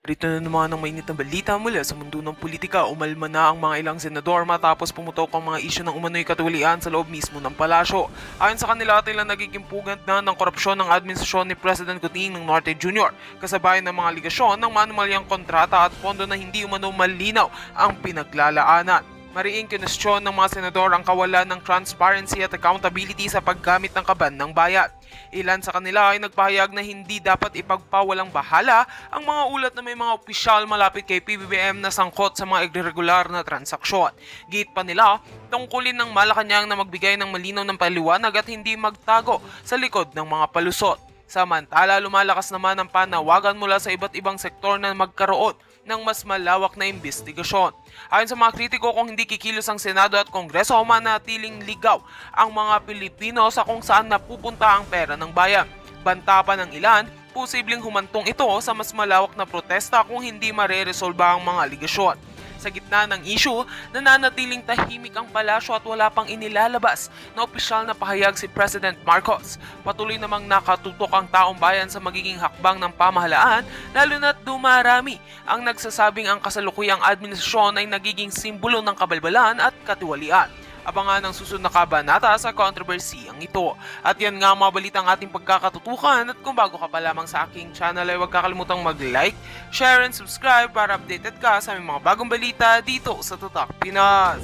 Rito na naman ang mainit na balita mula sa mundo ng politika. Umalma na ang mga ilang senador matapos pumutok ang mga isyu ng umano'y katuwalian sa loob mismo ng palasyo. Ayon sa kanila, tila nagiging pugad na ng korupsyon ng administrasyon ni President Kuting ng Norte Jr. Kasabay ng mga aligasyon ng manumalyang kontrata at pondo na hindi umano malinaw ang pinaglalaanan. Mariing kinestyon ng mga senador ang kawalan ng transparency at accountability sa paggamit ng kaban ng bayan. Ilan sa kanila ay nagpahayag na hindi dapat ipagpawalang bahala ang mga ulat na may mga opisyal malapit kay PBBM na sangkot sa mga irregular na transaksyon. Gate pa nila, tungkulin ng Malacanang na magbigay ng malinaw ng paliwanag at hindi magtago sa likod ng mga palusot. Samantala, lumalakas naman ang panawagan mula sa iba't ibang sektor na magkaroon ng mas malawak na imbestigasyon. Ayon sa mga kritiko, kung hindi kikilos ang Senado at Kongreso, manatiling ligaw ang mga Pilipino sa kung saan napupunta ang pera ng bayan. Banta pa ng ilan, posibleng humantong ito sa mas malawak na protesta kung hindi mareresolba ang mga aligasyon. Sa gitna ng issue, nananatiling tahimik ang palasyo at wala pang inilalabas na opisyal na pahayag si President Marcos. Patuloy namang nakatutok ang taong bayan sa magiging hakbang ng pamahalaan, lalo na't dumarami ang nagsasabing ang kasalukuyang administrasyon ay nagiging simbolo ng kabalbalan at katiwalian. Abangan ang susunod na kabanata sa kontrobersiyang ito. At yan nga ang mga balitang ating pagkakatutukan, at kung bago ka pa lamang sa aking channel ay huwag kakalimutang mag-like, share and subscribe para updated ka sa aming mga bagong balita dito sa Tatak Pinas.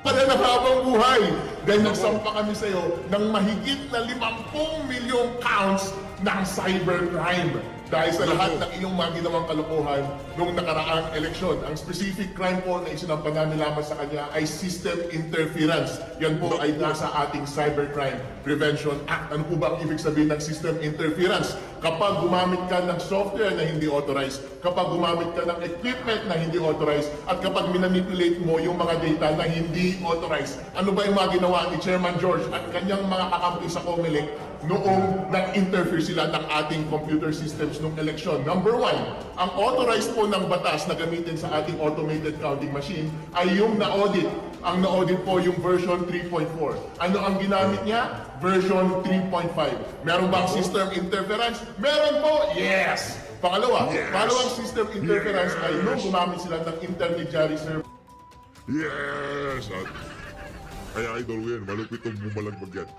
Ka na ng habang buhay dahil nagsampa kami sa iyo ng mahigit na 50 milyong counts ng cybercrime dahil sa lahat ng iyong mga ginawang kalokohan noong nakaraang eleksyon. Ang specific crime po na isinampa namin lamang sa kanya ay system interference. Yan po ay nasa ating Cybercrime Prevention Act. Ano po ba ang ibig sabihin ng system interference? Kapag gumamit ka ng software na hindi authorized, kapag gumamit ka ng equipment na hindi authorized, at kapag minanipulate mo yung mga data na hindi authorized. Ano ba yung mga ginawa ni Chairman George at kanyang mga kakampi sa COMELEC noong nag-interfere sila ng ating computer systems nung eleksyon? Number one, ang authorized po ng batas na gamitin sa ating automated counting machine ay yung na-audit. Ang na-audit po yung version 3.4. Ano ang ginamit niya? Version 3.5. Meron bang system interference? Meron po! Yes! Pangalawa, pangalawang system interference ay nung gumamit sila ng intermediary service. Yes! At, kaya idol ko yan, malupit ang bumalagbag yan.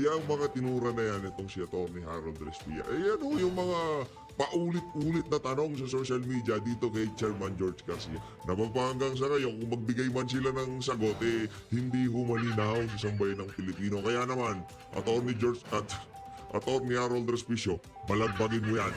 Yung mga tinura na yan, itong si Atty. Harold Respia. Yan o, yung mga paulit-ulit na tanong sa social media dito kay Chairman George Garcia. Napapanggang sa ngayon, kung magbigay man sila ng sagot, hindi humalinaw sa sambayan ng Pilipino. Kaya naman, Atty. Harold Respicio, balagbagin mo yan.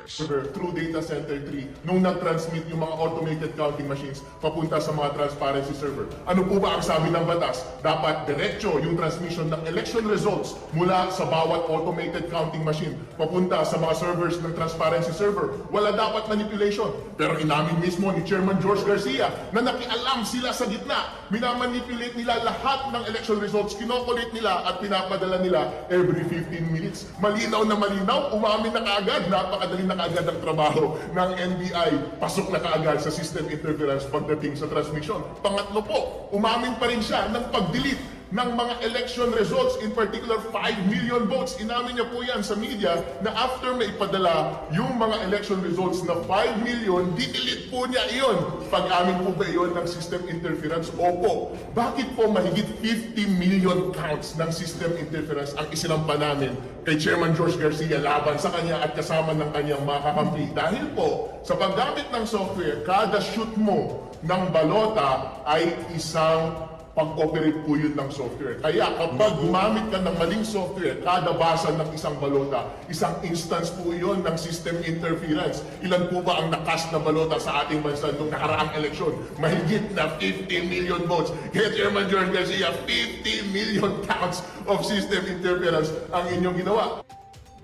Yes! Through Data Center 3 nung nag-transmit yung mga automated counting machines papunta sa mga transparency server. Ano po ba ang sabi ng batas? Dapat diretso yung transmission ng election results mula sa bawat automated counting machine papunta sa mga servers ng transparency server. Wala dapat manipulation. Pero inamin mismo ni Chairman George Garcia na nakialam sila sa gitna. Minamanipulate nila lahat ng election results, kinokolit nila at pinapadala nila every 15 minutes. Malinaw na malinaw, umamin na kaagad, napakadali na kaagad ang trabaho ng NBI. Pasok na kaagad sa system interference pagdating sa transmission. Pangatlo po, umamin pa rin siya ng pag-delete ng mga election results, in particular 5 million votes. Inamin niya po yan sa media na after may ipadala yung mga election results na 5 million, di-delete po niya iyon. Pag-amin po ba iyon ng system interference? Opo. Bakit po mahigit 50 million counts ng system interference ang isinampa namin kay Chairman George Garcia laban sa kanya at kasama ng kanyang mga kakampi? Dahil po, sa paggamit ng software, kada shoot mo ng balota ay isang pag-operate po yun ng software. Kaya kapag gumamit ka ng maling software, kada basa ng isang balota, isang instance po yun ng system interference. Ilan po ba ang nakast na balota sa ating bansa nung nakaraang eleksyon? Mahigit na 50 million votes. Kaya Chairman George Garcia, 50 million counts of system interference ang inyong ginawa.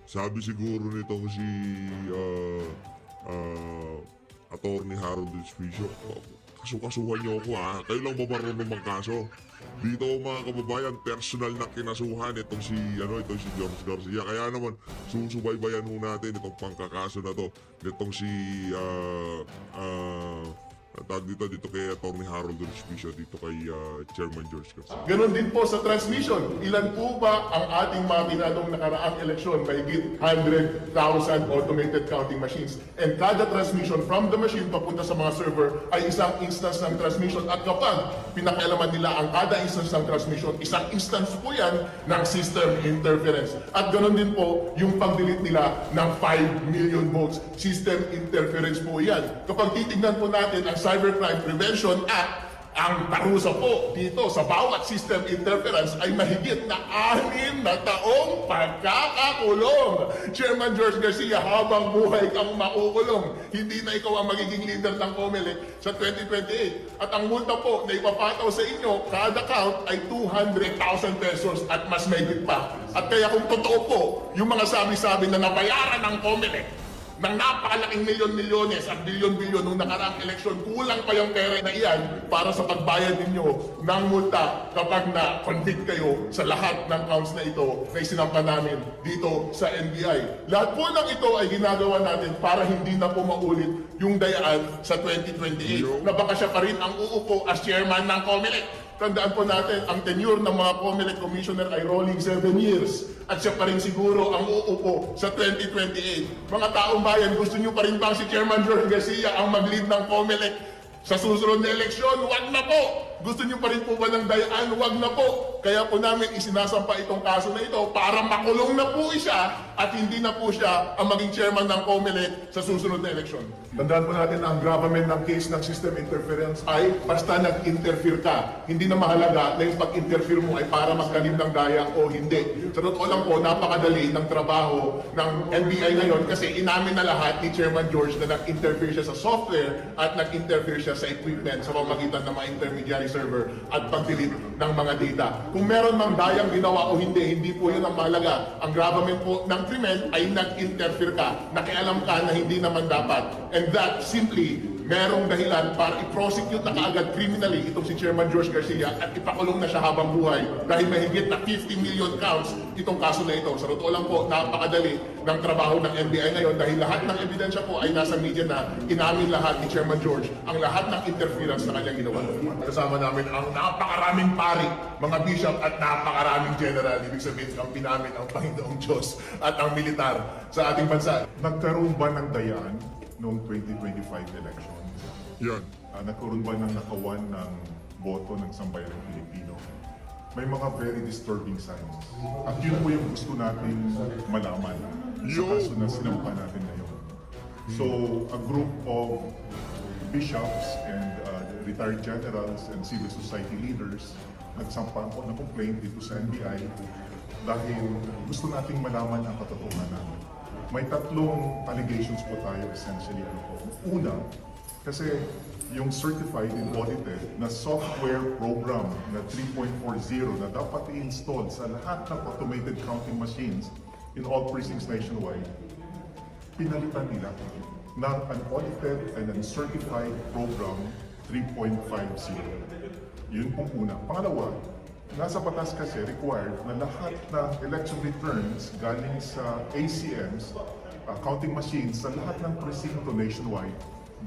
Sabi siguro nitong si Atty. Harold Respicio, kasukasuhan niyo ako ha. Kayo lang ba marunong magkaso? Dito mga kababayan, personal na kinasuhan itong si George Garcia. Kaya naman, susubaybayan ho natin itong pangkakaso na to. Itong si, dito kay Atty. Harold Respicio, dito kay Chairman George Garcia. Ganon din po sa transmission. Ilan po ba ang ating mga tinanong nakaraang eleksyon? Mahigit 100,000 automated counting machines. And kada transmission from the machine papunta sa mga server ay isang instance ng transmission. At kapag pinakialaman nila ang kada instance ng transmission, isang instance po yan ng system interference. At ganon din po yung pag-delete nila ng 5 million votes. System interference po yan. Kapag titignan po natin ang Cybercrime Prevention Act, ang parusa po dito sa bawat system interference ay mahigit na 6 na taong pagkakakulong. Chairman George Garcia, habang buhay kang makukulong. Hindi na ikaw ang magiging leader ng COMELEC sa 2028. At ang multa po na ipapataw sa inyo, kada count ay 200,000 pesos at mas mahigit pa. At kaya kung totoo po, yung mga sabi-sabi na nabayaran ng COMELEC ng napakalaking milyon-milyones at bilyon-bilyon nung nakaraang eleksyon, kulang pa yung pera na iyan para sa pagbayad ninyo ng multa kapag na-convict kayo sa lahat ng counts na ito na isinampa namin dito sa NBI. Lahat po ng ito ay ginagawa natin para hindi na po maulit yung dayaan sa 2028 na baka siya pa rin ang uupo as chairman ng COMELEC. Tandaan po natin, ang tenure ng mga COMELEC commissioner ay rolling 7 years. At siya pa rin siguro ang uupo sa 2028. Mga taong bayan, gusto nyo pa rin bang si Chairman George Garcia ang mag-lead ng COMELEC sa susunod na eleksyon? Wag na po! Gusto nyo pa rin po ba ng dayaan? Wag na po! Kaya po namin isinasampa itong kaso na ito para makulong na po siya at hindi na po siya ang maging chairman ng COMELEC sa susunod na eleksyon. Tandaan po natin ang gravamen ng case ng system interference ay basta nag-interfere ka. Hindi na mahalaga na yung pag-interfere mo ay para magkalim ng daya o hindi. Sa totoo lang po, napakadali ng trabaho ng NBI ngayon kasi inamin na lahat ni Chairman George na nag-interfere siya sa software at nag-interfere siya sa equipment sa pamamagitan ng mga intermediary server at pag-delete ng mga data. Kung meron mang dayang ginawa o hindi po yun ang mahalaga. Ang gravamen po ng krimen ay nag-interfere ka, nakialam ka na hindi naman dapat. And that simply merong dahilan para i-prosecute na kaagad criminally itong si Chairman George Garcia at ipakulong na siya habang buhay dahil mahigit na 50 million counts itong kaso na ito. Sa totoo lang po, napakadali ng trabaho ng NBI ngayon dahil lahat ng ebidensya po ay nasa media na inamin lahat ni Chairman George ang lahat ng interference na kanyang ginawa. Kasama namin ang napakaraming pari, mga bishop at napakaraming general. Ibig sabihin, kampi namin ang Panginoong Diyos at ang militar sa ating bansa. Nagkaroon ba ng dayaan noong 2025 election? Yan. Nagkaroon ba ng nakawan ng boto ng sambayanang Pilipino? May mga very disturbing signs. At yun po yung gusto natin malaman sa kaso na sinampa natin ngayon. So, a group of bishops and retired generals and civil society leaders nagsampa po ng complaint dito sa NBI dahil gusto nating malaman ang katotohanan. May tatlong allegations po tayo essentially. Una, kasi yung certified and audited na software program na 3.40 na dapat i-install sa lahat ng automated counting machines in all precincts nationwide, pinalitan nila ng unaudited and uncertified program 3.50. Yun pong una. Pangalawa, nasa batas kasi required na lahat ng election returns galing sa ACMs, counting machines, sa lahat ng presinto nationwide,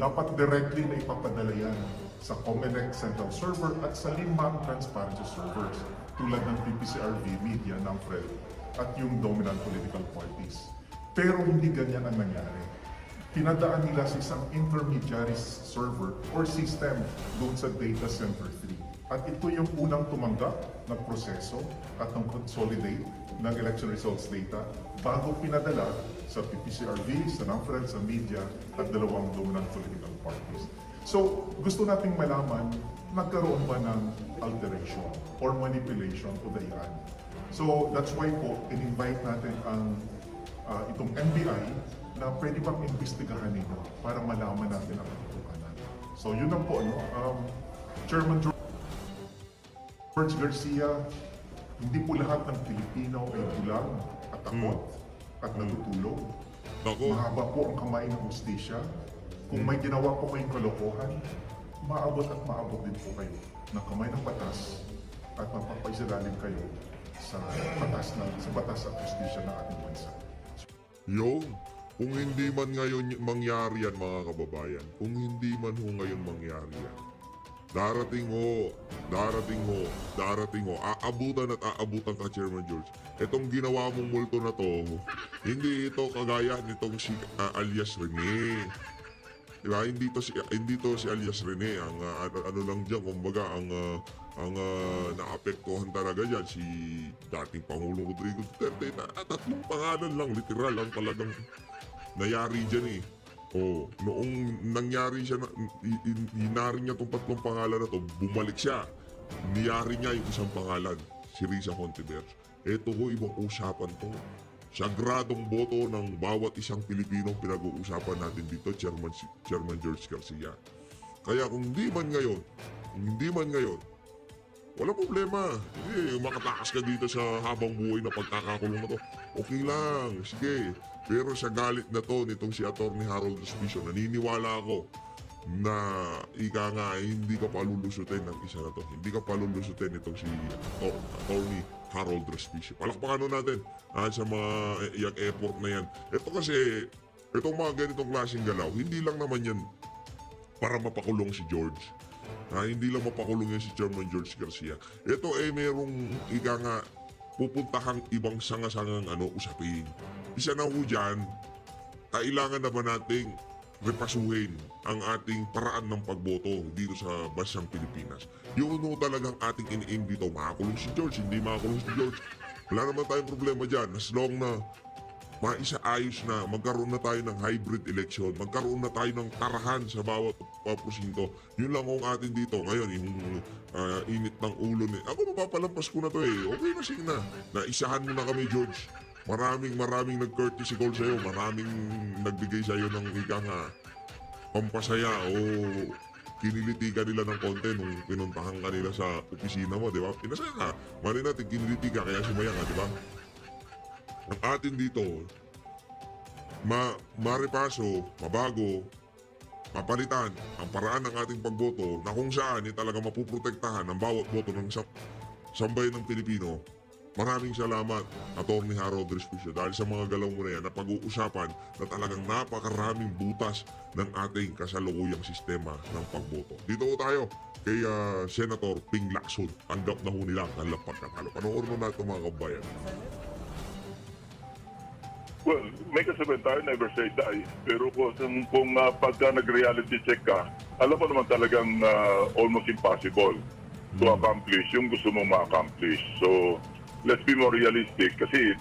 dapat directly na ipapadala yan sa COMELEC Central Server at sa 5 transparency servers tulad ng PPCRV, Media, NAMFRED at yung dominant political parties. Pero hindi ganyan ang nangyari. Pinadaan nila sa isang intermediary server or system doon sa data center 3. At ito yung unang tumanggap ng proseso at ng consolidate ng election results data bago pinadala sa PPCRV, sa NAMFRED, sa media at 2 dominant political parties. So, gusto nating malaman, nagkaroon ba ng alteration or manipulation o dayaan? So, that's why po, in-invite natin ang itong NBI na pwede bang imbestigahan nito para malaman natin ang katotohanan. So, yun lang po, no? Chairman George Garcia, hindi po lahat ng Pilipino ay bulag at takot at natutulog. Nako. Mahaba po ang kamay ng hustisya. Kung may ginawa po kayong kalokohan, maabot at maabot din po kayo ng kamay ng batas at mapapaisilalim kayo sa batas at justisya ng ating bansa. Yung, kung hindi man ngayon mangyari yan mga kababayan, kung hindi man ho ngayon mangyari yan, darating ho, aabutan at aabutan ka, Chairman George. Itong ginawa mong multo na to, hindi ito kagaya nitong si alias Rene. Diba? Hindi to si alias Rene. Ang ano lang diyan, kumbaga ang naapektuhan talaga diyan si dating Pangulong Rodrigo Duterte. Tatlong pangalan lang literal ang talagang nayari diyan eh. Oh, noong nangyari siya, hinari niya itong tatlong pangalan na to, bumalik siya. Niyari niya yung isang pangalan, si Risa Hontiveros. Ito ho, ibang usapan to. Sagradong boto ng bawat isang Pilipinong pinag-uusapan natin dito, Chairman George Garcia. Kaya kung hindi man ngayon, wala problema. Hindi, makatakas ka dito sa habang buhay na pagkakakulong na to. Okay lang, sige. Pero sa galit na to nitong si Atty. Harold Respicio, naniniwala ako na ika nga hindi ka palulusutin ng isa na to. Hindi ka palulusutin itong si Atty. Harold Respicio. Palakpakan natin sa mga yung effort na yan. Ito kasi, itong mga ganitong klaseng galaw, hindi lang naman yan para mapakulong si George. Hindi lang mapakulong yan si Chairman George Garcia. Ito merong ika nga pupuntahang ibang sanga-sangang usapin. Isa na ho dyan, kailangan naman nating repasuhin ang ating paraan ng pagboto dito sa bansang Pilipinas. Yun ho talagang ating ini-aim dito. Makakulong si George, hindi makakulong si George. Wala naman tayong problema dyan. As long na maisaayos na, magkaroon na tayo ng hybrid election, magkaroon na tayo ng tarahan sa bawat presinto. Yun lang ang atin dito. Ngayon, yung init ng ulo ni... Ako mapapalampas ko na to eh. Okay na sige na. Naisahan mo na kami, George. Maraming nag-courtesy call sa'yo. Maraming nagbigay sa'yo ng ikang pampasaya o kiniliti ka nila ng konti nung pinuntahan ka nila sa opisina mo, di ba? Pinasaya ka. Mali natin, kiniliti ka kaya sumaya ka, di ba? Ang atin dito, maripaso, mabago, mapalitan ang paraan ng ating pagboto na kung saan talaga mapuprotektahan ang bawat boto ng sambayan ng Pilipino. Maraming salamat, Atty. Harold Respicio, dahil sa mga galaw mo na yan na pag-uusapan na talagang napakaraming butas ng ating kasalukuyang sistema ng pagboto. Dito ho tayo kay Senator Ping Lacson. Tanggap na ho nila ang pagkatalo. Panoorin mo na ito mga kabayan. Well, may kasabihan tayo, never say die. Pero kung pagka nag-reality check ka, alam mo naman talagang almost impossible to accomplish yung gusto mong ma-accomplish. So, let's be more realistic kasi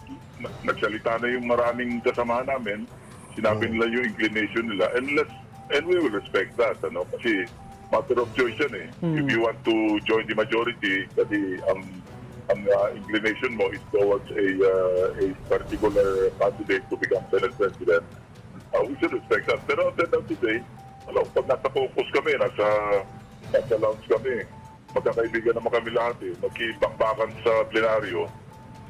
nagsalita na yung maraming kasama namin, sinabi nila yung inclination nila, and we will respect that, kasi matter of choice yan eh. If you want to join the majority, kasi ang inclination mo is towards a particular candidate to become Senate President, we should respect that. Pero at the end of the day, pag nasa focus kami, nasa lounge kami, magkakaibigan naman kami lahat eh, magkibakbakan sa plenaryo.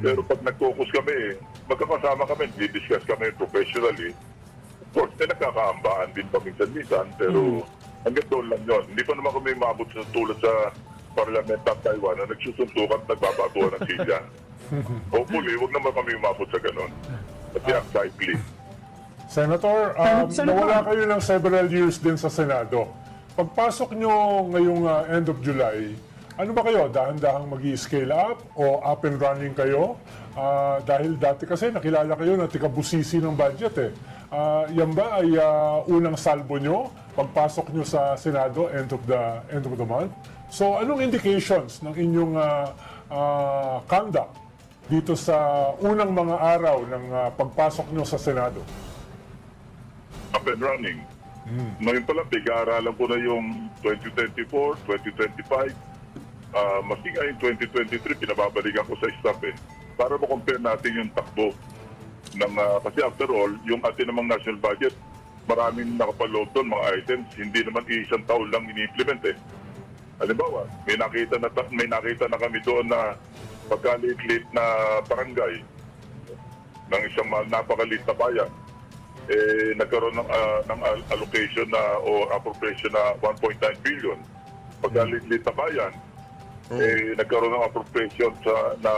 Pero pag nag-focus kami, magkakasama kami, di-discuss kami professionally. Of course, nagkakaambaan din paminsan-minsan, pero hanggang doon lang yun. Hindi pa naman kami maabot sa tulad sa Parlamento ng Taiwan na nagsusuntukan at nagbabatuan ng silya. Hopefully, huwag naman kami umabot sa ganun. Kasi unsightly. Senator, nawala kayo ng several years din sa Senado. Pagpasok nyo ngayong end of July, ano ba kayo? Dahan-dahang mag-i-scale up o up and running kayo? Dahil dati kasi nakilala kayo na tika-busisi ng budget eh. Yan ba ay unang salbo nyo pagpasok nyo sa Senado end of the month? So anong indications ng inyong conduct dito sa unang mga araw ng pagpasok nyo sa Senado? Up and running. Ngayon pala, pag-aaralan ko na yung 2024, 2025, maski nga yung 2023, pinababalikan ko sa staff eh. Para ma-compare natin yung takbo. Kasi after all, yung atin namang national budget, maraming nakapaloob doon, mga items, hindi naman isang taon lang ini-implement eh. Halimbawa, may nakita na kami doon na pagkalit-lit na barangay ng isang napakalit na bayan. nagkaroon ng allocation na o appropriation na 1.9 billion. Pagkalit-lit na bayan, nagkaroon ng appropriation na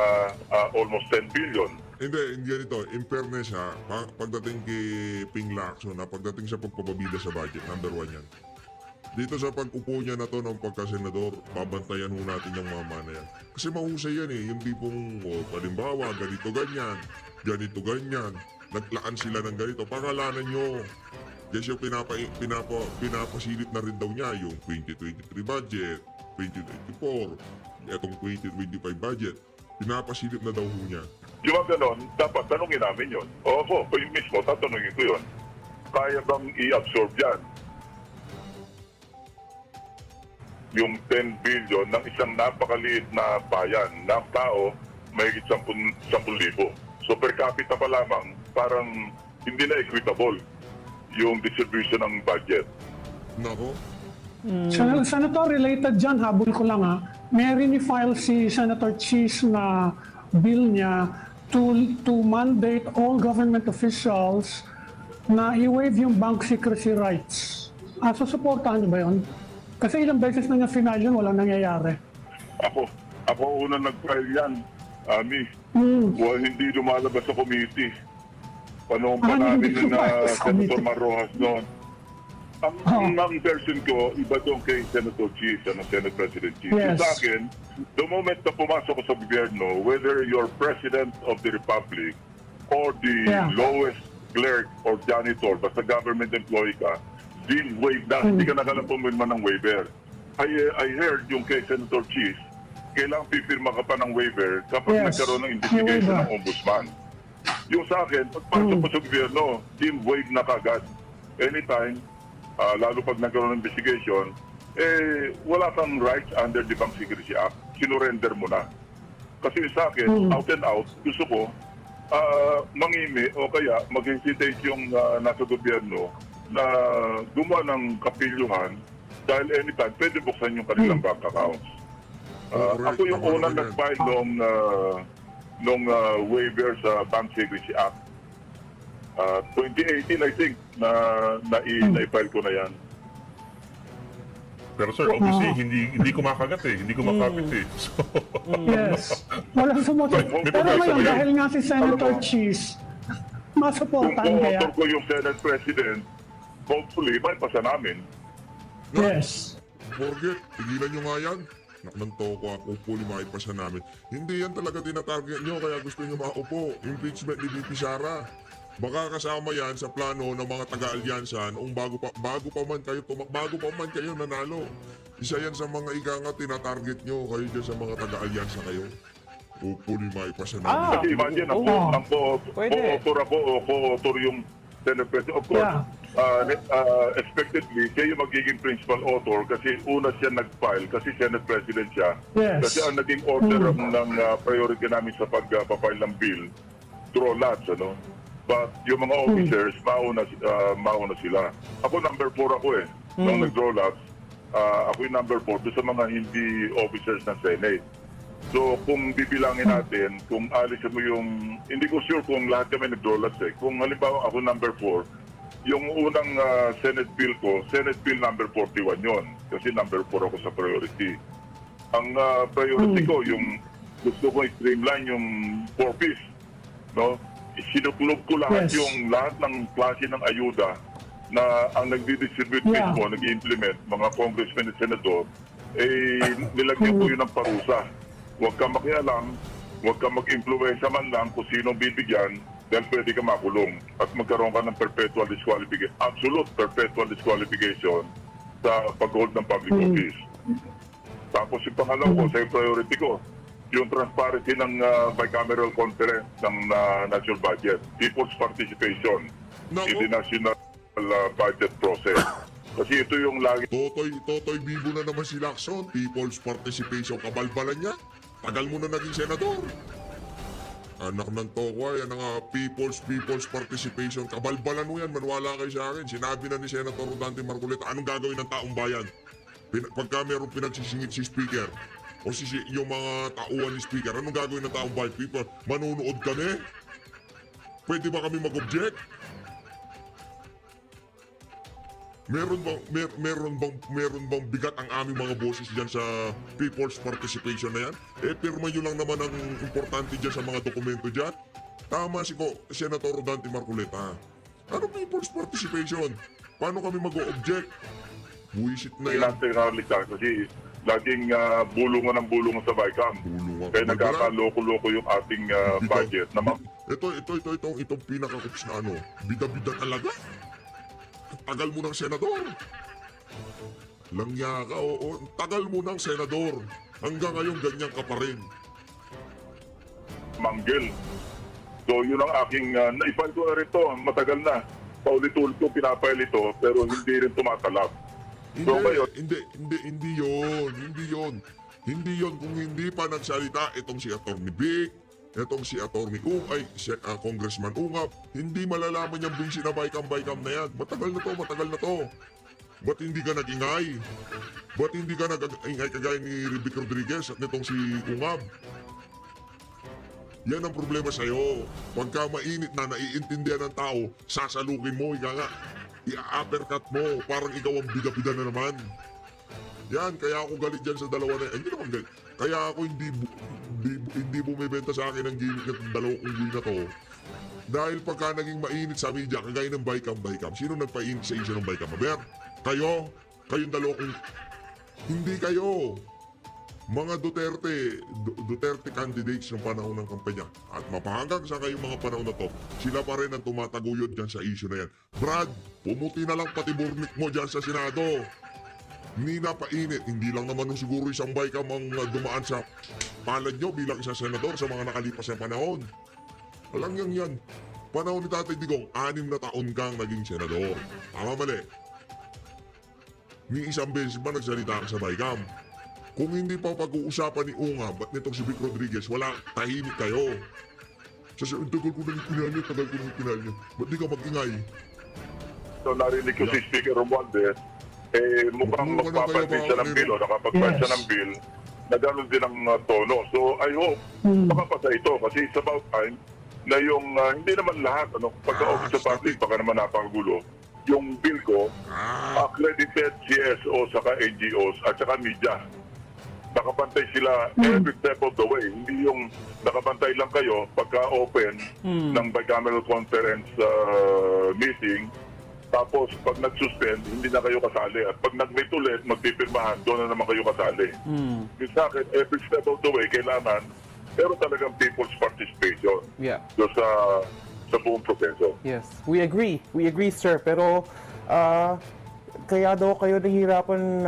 almost 10 billion. Hindi ganito. In fairness ha, pagdating kay Ping Lacson, pagdating sa pagpapabida sa budget, number 1 yan. Dito sa pag-upo niya na to ng pagkasenador, babantayan ho natin yung mama na yan. Kasi mahusay yan yung tipong, halimbawa, ganito ganyan, naglaan sila ng ganito, pangalanan nyo. Kasi yung pinapasilip na rin daw niya yung 2023 budget, 2024, etong 2025 budget, pinapasilip na daw ho niya. Yung mga ganon, dapat tanungin namin yun. O ako, kayo mismo, tatanungin ko yun. Kaya bang i-absorb yan? Yung 10 billion ng isang napakaliit na bayan ng tao, may 10,000. So per capita pa lamang, parang hindi na equitable yung distribution ng budget. Nako, Senator, related dyan, habol ko lang may rini-file si Senator Cheese na bill niya to mandate all government officials na i-waive yung bank secrecy rights. Susuportahan niyo ba yun? Kasi ilang beses na niya final yun, walang nangyayari. Ako unang nag-file yan, Ami. Well, hindi lumalabas sa committee. Panahon pa namin hindi na lumalabas sa Senator committee. Marrojas noon. Ang version ko, iba doon kay Senator Cheese, Senate President Cheese. Yes. Sa akin, the moment na pumasok ko sa gobyerno, whether you're President of the Republic or the lowest clerk or janitor, basta government employee ka, deal waive na, hindi ka nakalang pumirma ng waiver. I heard yung kay Senator Cheese, kailangang pipirma ka pa ng waiver kapag nagkaroon ng investigation ng ombudsman. Yung sa akin, pagpasok ko sa gobyerno, deal waive na kagad. Anytime, lalo pag nagkaroon ng investigation, wala kang rights under the Bank Secrecy Act. Sinurrender mo na. Kasi sa akin, out and out, gusto ko, mangimi o kaya mag-hesitate yung nasa gobyerno na gumawa ng kapilyuhan dahil anytime pwede buksan yung kanilang bank accounts. Ako yung unang nag-file nung waiver sa Bank Secrecy Act. 2018 I think na-file ko na yan. Pero sir, obviously, hindi kumakagat hindi kumakapit So, Yes. Walang sumotor. Pero ngayon, dahil nga si Senator Cheese, Kung masuportahan kaya. author ko yung Senate President, hopefully, may pasa namin. Yes. forget, tigilan nyo nga yan. Naknanto ko ako, puli maipasa namin. Hindi yan talaga tinatarget nyo, kaya gusto nyo makaupo. Impeachment ni VP Sara. Baka kasama yan sa plano ng mga taga-alyansa noong bago pa man kayo nanalo. Isa yan sa mga ika nga tinatarget nyo, kayo dyan sa mga taga-alyansa kayo. Puli maipasa namin. Kasi imagine, ang co-author ako o co-author yung Senate President. Of course, expectedly, siya yung magiging principal author kasi una siya nag-file kasi Senate President siya. Yes. Kasi ang naging order ng priority namin sa pag-file ng bill, draw lots, ano? But yung mga officers, mauna sila. Ako number 4 ako nung nag-draw lots, ako yung number 4 doon sa mga hindi officers ng Senate. So kung bibilangin natin, kung alisin mo yung, hindi ko sure kung lahat kami nag-draw lots Kung halimbawa ako number 4, yung unang Senate bill ko, Senate bill number 41 yon kasi number 4 ako sa priority. Ang priority ko, yung gusto ko i-streamline yung 4Ps, no? Sinuklob ko lahat yung lahat ng klase ng ayuda na ang nagdi-distribute mismo, nag-implement, mga congressmen at senador, nilagyan ko yun ng parusa. Huwag kang makialam, huwag kang mag-influensya man lang kung sinong bibigyan dahil pwede ka makulong at magkaroon ka ng perpetual disqualification, absolute perpetual disqualification sa pag-hold ng public office. Tapos yung pangalaw ko, sa priority ko, yung transparency ng bicameral conference ng national budget, people's participation in the national budget process. Kasi ito yung lagi... Totoy bibo na naman si Lacson. People's participation, kabalbalan niya. Tagal mo na naging senador. Anak ng toko yan ang people's participation. Kabalbalan mo yan, manwala kayo sa akin. Sinabi na ni Senator Rodante Marcoleta, anong gagawin ng taong bayan? Pagka mayroong pinagsisingit si Speaker, o yung mga tauhan ni Speaker, anong gagawin ng taong bayan? People, manunood kami? Pwede ba kami mag-object? meron bang bigat ang aming mga boses diyan sa people's participation na yan? Pirma nyo lang naman ang importante diyan sa mga dokumento diyan. Tama si Senator Dante Marcoleta. Ano people's participation? Paano kami mag-o-object? Buisit na yan. Kailangan ka kasi laging bulungan ng bulungan sa BICAM. Bulungan. Kaya nagkakaloko-loko yung ating budget. Itong pinakakups na ano, bida-bida talaga. Tagal mo ng senador. Langya ka, oo. Tagal mo ng senador. Hanggang ngayon, ganyan ka pa rin. Manggel. So yun ang aking, naipal ko na rin to, matagal na. Paulit-ulit ko pinapile ito, pero hindi rin tumatalab. So ngayon, Hindi yun kung hindi pa nagsalita itong si Atty. Vic, itong si Atty. Congressman Ungap, hindi malalaman yung bingsi na baykam na yan. Matagal na to. Ba't hindi ka nag-ingay? Ba't hindi ka nag-ingay kagaya ni Vic Rodriguez at nitong si Ungap? Yan ang problema sa'yo. Pagka mainit na naiintindihan ng tao, sasalukin mo, i-uppercut mo, parang ikaw ang bida-bida na naman. Yan, kaya ako galit dyan sa dalawa na hindi naman galit. Kaya ako hindi bumibenta sa akin ang gimmick ng dalawang unggoy na to. Dahil pagka naging mainit sa media, kagaya ng Baykam. Sino nagpainit sa isyo ng Baykam? Aber, kayong dalawang hindi kayo. Mga Duterte candidates ng panahon ng kampanya. At mapahanggang sa kayong mga panahon na to, sila pa rin ang tumataguyod dyan sa issue na yan. Brad, pumuti na lang pati burnik mo dyan sa Senado. Hindi na painit. Hindi lang naman siguro isang Baykam ang dumaan sa palad nyo bilang isang senador sa mga nakalipas na panahon. Walang yan. Panahon ni Tatay Digong, 6 na taon kang naging senador. Tama mali. Ni isang beses ba nagsalita ka sa Baykam? Kung hindi pa pag-uusapan ni Unga, ba't nitong si Vic Rodriguez, wala, tahimik kayo. Tagal ko nang itinal niya. Ba't di ka mag-ingay? so narinig ko si Speaker Romualdez, mukhang magpapansin siya ng bill o nakapagpapansin siya ng bill na gano'n din ang tono. So I hope makapasa ito kasi it's about time na yung hindi naman lahat, pagka-office sa public, baka naman napakagulo. Yung bill ko, accredited CSO saka NGOs at saka media. Nakapantay sila every step of the way. Hindi yung nakapantay lang kayo pagka-open ng bicameral conference meeting. Tapos pag nag-suspend, hindi na kayo kasali. At pag nag-meet ulit, magpipirmahan, doon na naman kayo kasali. Yung sa akin, every step of the way, kailangan, pero talagang people's participation. Yeah. So sa buong proseso. Yes, we agree, sir. Pero kaya daw kayo nahihirapan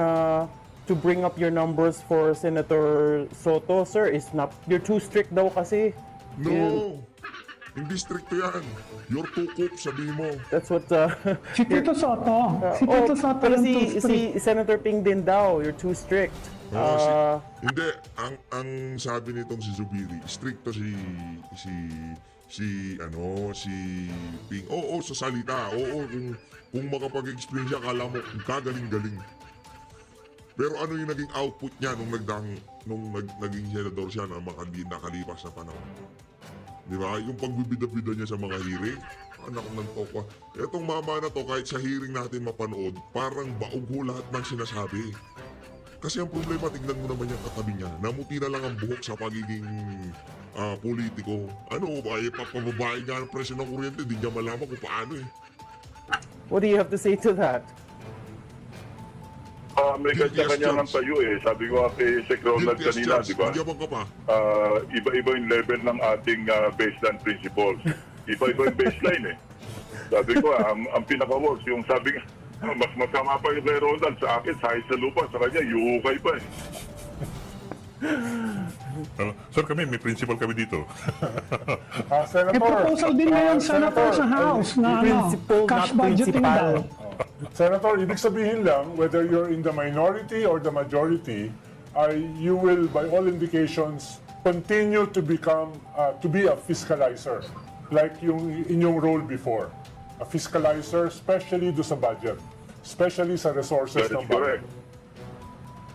to bring up your numbers for Senator Soto, sir. Is not you're too strict daw kasi. No! Hindi stricto yan. You're too cook, sabihin mo. That's what Si Tito Soto. Si Tito Soto pero yung si too strict. Senator Ping din daw, you're too strict. Hindi, ang sabi nitong si Zubiri, stricto si Ping. Oo, sa salita. Oo, kung makapag-explain siya, akala mo kagaling-galing. Pero ano yung naging output niya nung naging senador siya na nakalipas na panahon? Di ba? Yung pagbibida-bida niya sa mga hearing, anak ng tokwa. Etong mama na to, kahit sa hearing natin mapanood, parang baog ho lahat ng sinasabi. Kasi ang problema, tignan mo naman yung katabi niya. Namuti na lang ang buhok sa pagiging politiko. Ano ba? Papababae nga ng presyo ng kuryente, di niya malaman kung paano eh. What do you have to say to that? May kanya-kanya ng tayo eh. Sabi ko kay Sec Ronald kanina, di ba? Nagyabang ka pa. Iba-iba yung level ng ating baseline principles. Iba-iba yung baseline eh. Sabi ko, ang pinaka-worst, yung sabi mas masama pa yung kay Ronald sa akin, sa sa lupa, sa kanya, yuhukay pa eh. Sir, may principal kami dito. May Senator, proposal din ngayon, Senator, sa House na Principal, cash not budgeting principal. daw. Senator, ibig sabihin lang, whether you're in the minority or the majority, you will, by all indications, continue to become, to be a fiscalizer, like yung inyong role before. A fiscalizer, especially do sa budget, especially sa resources That ng is correct.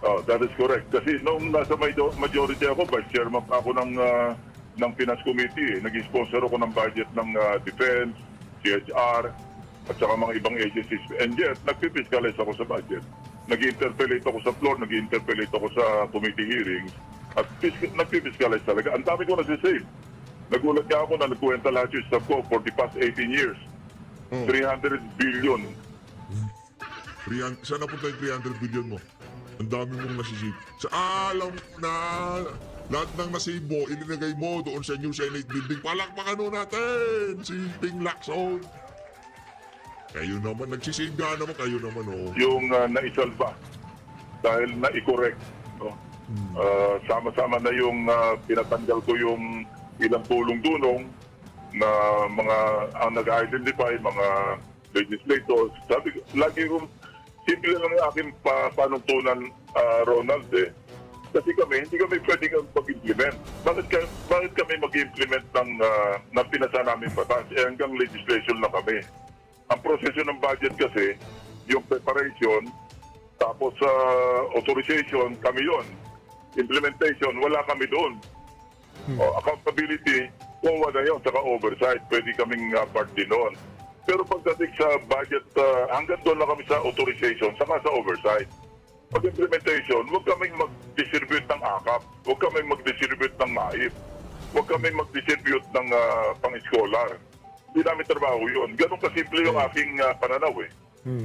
budget. That is correct. Kasi nung nasa majority ako, vice chairman pa ako ng Finance Committee. Nag-sponsor ako ng budget ng Defense, CHR, at saka mga ibang agencies. And yet, nagpipiskalize ako sa budget. Nag-interpellate ako sa floor, nag-interpellate ako sa committee hearings, at nagpipiskalize talaga. Ang dami ko nasisave. Nagulat niya ako na nagkuwenta lahat yung staff ko for the past 18 years. 300 billion. Saan napunta yung 300 billion mo? Ang dami mong nasisip. Alam mo na, lahat ng nasave mo, ilinagay mo doon sa New Senate Building. Palakpakan nun natin! Si Ping Lacson. Kayo naman, nagsisave nga naman kayo naman, oh. Yung naisalba dahil na-correct. No? Sama-sama na yung pinatanggal ko yung ilang tulong-dunong na mga ang nag-identify, mga legislators. Sabi ko, lagi ko, simple lang ang aking panuntunan, Ronald, eh. Kasi kami, hindi kami pwedeng mag-implement. Bakit kami mag-implement ng pinasa namin batas? Hanggang legislation na kami. Ang proseso ng budget kasi, yung preparation, tapos authorization, kami yon. Implementation, wala kami doon. Accountability, kuha na yun, saka oversight, pwede kaming part din doon. Pero pagdating sa budget, hanggang doon na kami sa authorization, saka sa oversight. Pag implementation, huwag kaming mag-distribute ng AKAP, huwag kaming mag-distribute ng MAIP, huwag kaming mag-distribute ng pang-scholar. Hindi namin trabaho yun. Ganun kasimple yung aking pananaw eh.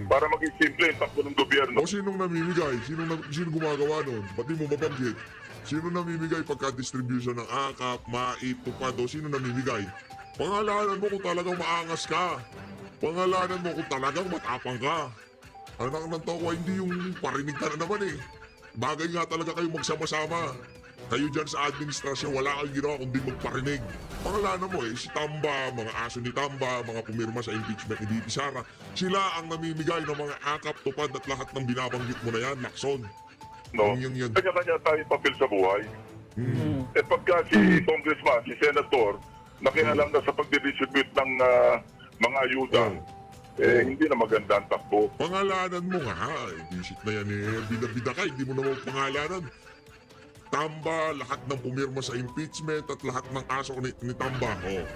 Para maging simple yung takbo ng gobyerno. O sinong namimigay? Sino gumagawa nun? Pati mo mabanggit. Sino namimigay pagka-distribution ng AKAP, MAIP, TUPAD? O sino namimigay? Pangalanan mo kung talagang maangas ka. Pangalanan mo kung talagang matapang ka. Anak ng tao, hindi yung parinig ka na naman eh. Bagay nga talaga kayo magsama-sama. Kayo dyan sa administrasyon, wala kang ginawa kundi magparinig. Pangalanan mo eh, si Tamba, mga aso ni Tamba, mga pumirma sa impeachment ni Bibi Sara, sila ang namimigay ng mga AKAP, TUPAD at lahat ng binabanggit mo na yan, Lacson. No? Yan. Kanya-kanya tayong papel sa buhay. Eh pagka si congressman, si senator, nakialam na sa pagdidistribute ng mga ayuda, hindi na maganda ang takbo. Pangalanan mo nga, visit na yan eh, bida-bida ka, hindi mo na pangalanan. Tamba, lahat ng pumirma sa impeachment at lahat ng aso ni Tamba. Oh.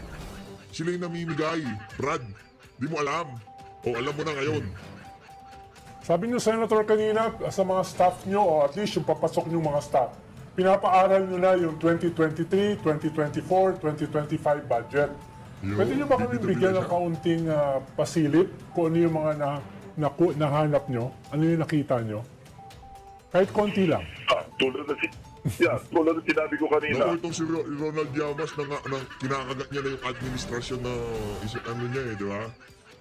Sila yung namimigay. Brad, di mo alam. O alam mo na ngayon. Sabi niyo, Senator, kanina sa mga staff niyo, o at least yung papasok niyo mga staff, pinapaaral niyo na yung 2023, 2024, 2025 budget. Pwede niyo ba kami bigyan ng kaunting pasilip kung ano yung mga nahanap niyo? Ano yung nakita niyo? Kahit konti lang. Tulad na sinabi ko kanina. Naku, itong si Ronald Llamas na kinakagat niya na yung administrasyon na ano niya eh, di ba?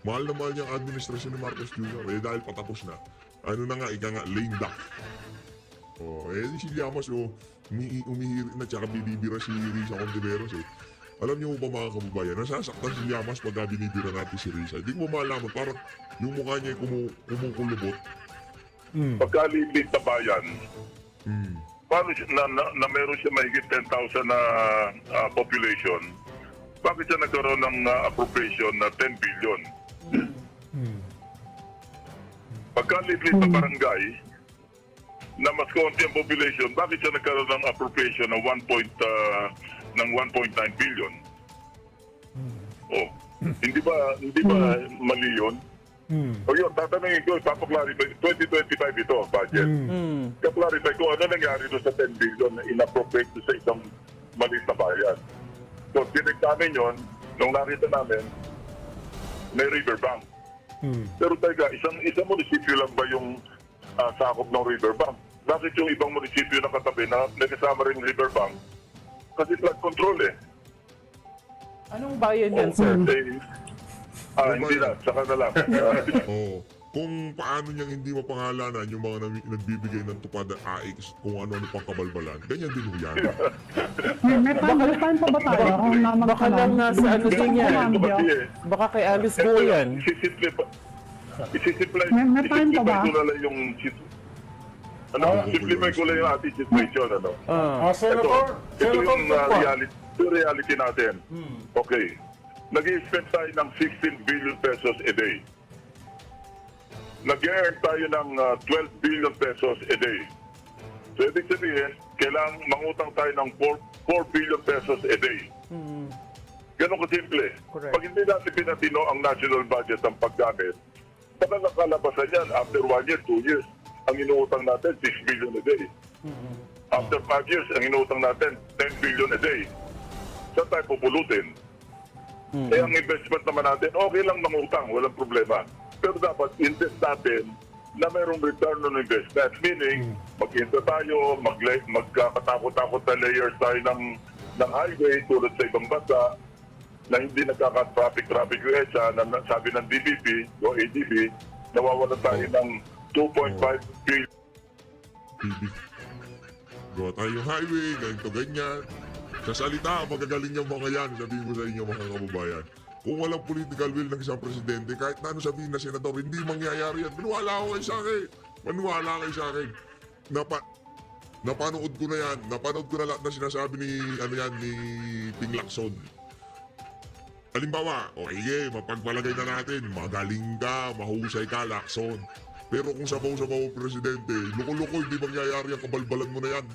Mahal na mahal niya ang administrasyon ni Marcos Jr. Eh dahil patapos na. Ano na nga, ika nga, lame duck. Si Llamas umihiri na tsaka binibira si Risa Contiveros eh. Alam niyo ba mga kababayan, nasasaktan si Llamas pagka binibira natin si Risa. Hindi ko malaman, parang yung mukha niya kumukulubot. Pagkalibig na bayan, paano na meron siya mahigit 10,000 na population, bakit siya nagkaroon ng appropriation na 10 billion? Pagkalibig na barangay, na mas konti ang population, bakit siya nagkaroon ng appropriation ng 1.9 billion? Hindi ba mali yun? O yun, tatanungin ko, ipapaklarify, 2025 ito, budget. Kaplarify ko, ano nangyari doon sa 10 billion na inappropriate doon sa isang maliit na bayan. So, tinig namin yun, nung nakita namin, may riverbank. Pero taga, isang munisipyo lang ba yung sakop ng riverbank? Bakit yung ibang munisipyo na katabi na nagkasama rin riverbank? Kasi flood control eh. Anong bayan yan, sir? Hindi na, saka na lang. Kung paano niyang hindi mapangalanan yung mga nagbibigay ng tupad at AX kung ano-ano pang kabalbalan, ganyan din ho yan. May time pa ba tayo? Baka lang nasa ano din yan. Baka kay Alice Go yan. Isisimplify May time pa ba? ko na lang yung simplify ko lang yung ating situation, ano? Senator, Ito yung Senator, reality natin. Okay. Nag-i-spend tayo ng 16 billion pesos a day. Nag-earn tayo ng 12 billion pesos a day. So, ibig sabihin, kailangan mangutang tayo ng 4 billion pesos a day. Ganun kasimple. Correct. Pag hindi natin pinatino ang national budget ng paggamit, baka nakalabasan yan after 1 year, 2 years. Ang inuutang natin, 6 billion a day. After 5 years, ang inuutang natin, 10 billion a day. Saan tayo pupulutin? Eh, ang investment naman natin, okay lang mangutang, walang problema. Pero dapat invest natin na mayroong return on investment. Meaning, mag-inta tayo, magkakatakot-takot na layers tayo ng highway tulad sa ibang bansa na hindi nagkaka-traffic yung EDSA na sabi ng DBP o ADB, nawawalan tayo ng 2.5 billion. TV. Gawa tayong highway, ganito ganyan. Sa salita, magagaling yung mga yan. Sabihin ko sa inyo mga kababayan. Kung walang political will ng isang presidente, kahit na ano sabihin na senador, hindi mangyayari yan. Maniwala ko kayo sa akin. Maniwala kayo sa akin. Napanood ko na yan. Napanood ko na lahat na sinasabi ni Ping Lacson. Halimbawa, okay, mapagpalagay na natin, magaling ka, mahusay ka, Lacson. Pero kung sabaw-sabaw ang presidente, loko-loko, hindi mangyayari ang kabalbalan mo na yan.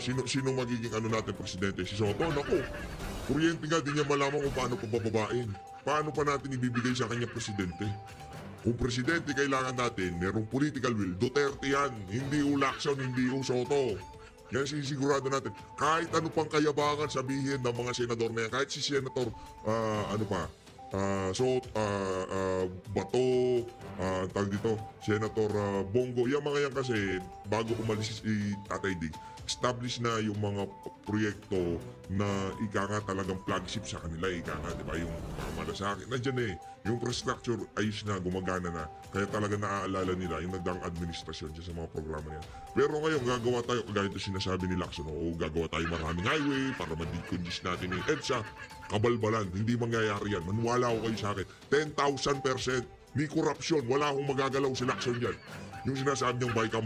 Sino magiging natin presidente? Si Soto? Naku, kuryente nga, di niya malaman kung paano pabababain. Paano pa natin ibibigay sa kanya presidente? Kung presidente kailangan natin, merong political will, Duterte yan. Hindi o Lacson, hindi o Soto. Yan sinisigurado natin. Kahit ano pang kayabangan sabihin ng mga senador na yan, kahit si Senator, Bato, tawag dito, Senator Bongo, yung mga yan kasi, bago umalis si Tatay Dig, establish na yung mga proyekto na ika nga talagang flagship sa kanila, ika nga, di ba, yung malasakit, nandiyan yung infrastructure ayos na, gumagana na, kaya talaga naaalala nila yung nagdaang administrasyon dyan sa mga programa niyan. Pero ngayon, gagawa tayo, kagaya ito sinasabi ni Lacson, gagawa tayo maraming highway para ma-decongest natin yung EDSA, kabalbalan, hindi mangyayari yan, maniwala ko kayo sa akin, 10,000%, may korupsyon, wala akong magagalaw si Lacson dyan. Yung sinasabi niyang baykam,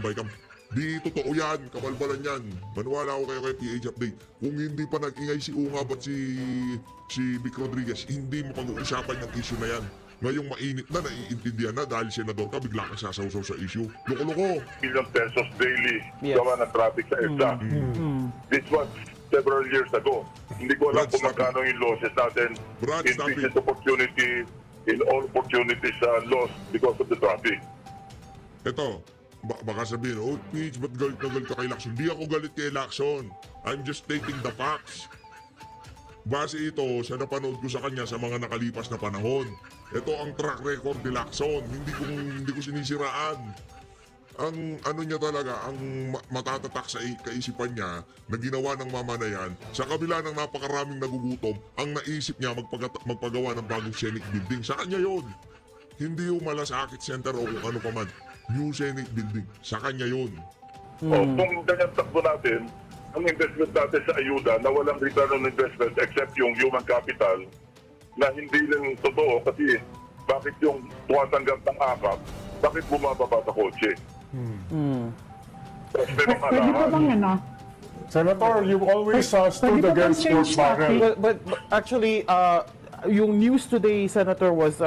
di totoo yan, kabalbalan yan. Maniwala ko kayo kay PH Update. Kung hindi pa nag-ingay si Ungab at si Vic Rodriguez, hindi mo pag-uusapan yung issue na yan. Ngayong mainit na, naiintindihan na dahil senador ka, bigla kang sasawsaw sa issue. Loko-loko. Million pesos daily Yes. gawa ng traffic sa EDSA. This was several years ago. Hindi ko alam Brad, kung stop magkano yung losses natin Brad, in stop it. business opportunity, in all opportunities lost because of the traffic. Ito, baka sabihin, PH, ba't galit na galit ka kay Lacson? Hindi ako galit kay Lacson. I'm just stating the facts. Base ito sa napanood ko sa kanya sa mga nakalipas na panahon. Ito ang track record ni Lacson. Hindi ko sinisiraan. Ang niya talaga, ang matatatak sa kaisipan niya na ginawa ng mamanayan, sa kabila ng napakaraming nagugutom, ang naisip niya magpagawa ng bagong Senate building. Sa kanya yun. Hindi yung Malasakit Center o kung ano pa man. New Senate building. Sa kanya yun. Kung ganyan takbo natin, ang investment natin sa ayuda na walang return on investment except yung human capital na hindi lang totoo kasi bakit yung tumatanggap ng akap, bakit bumababa sa kotse? Pwede pa bang yan Senator, you've always stood Pwede pa bang against change Fort Barrel. But actually, yung news today, Senator, was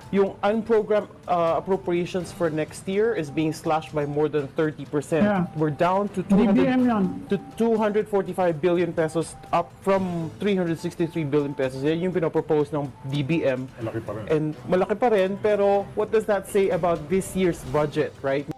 yung unprogrammed appropriations for next year is being slashed by more than 30%. Yeah. We're down to DBM yan. 245 billion pesos, up from 363 billion pesos. Yan yung pinapropose ng DBM. Malaki pa rin. And malaki pa rin, pero what does that say about this year's budget, right?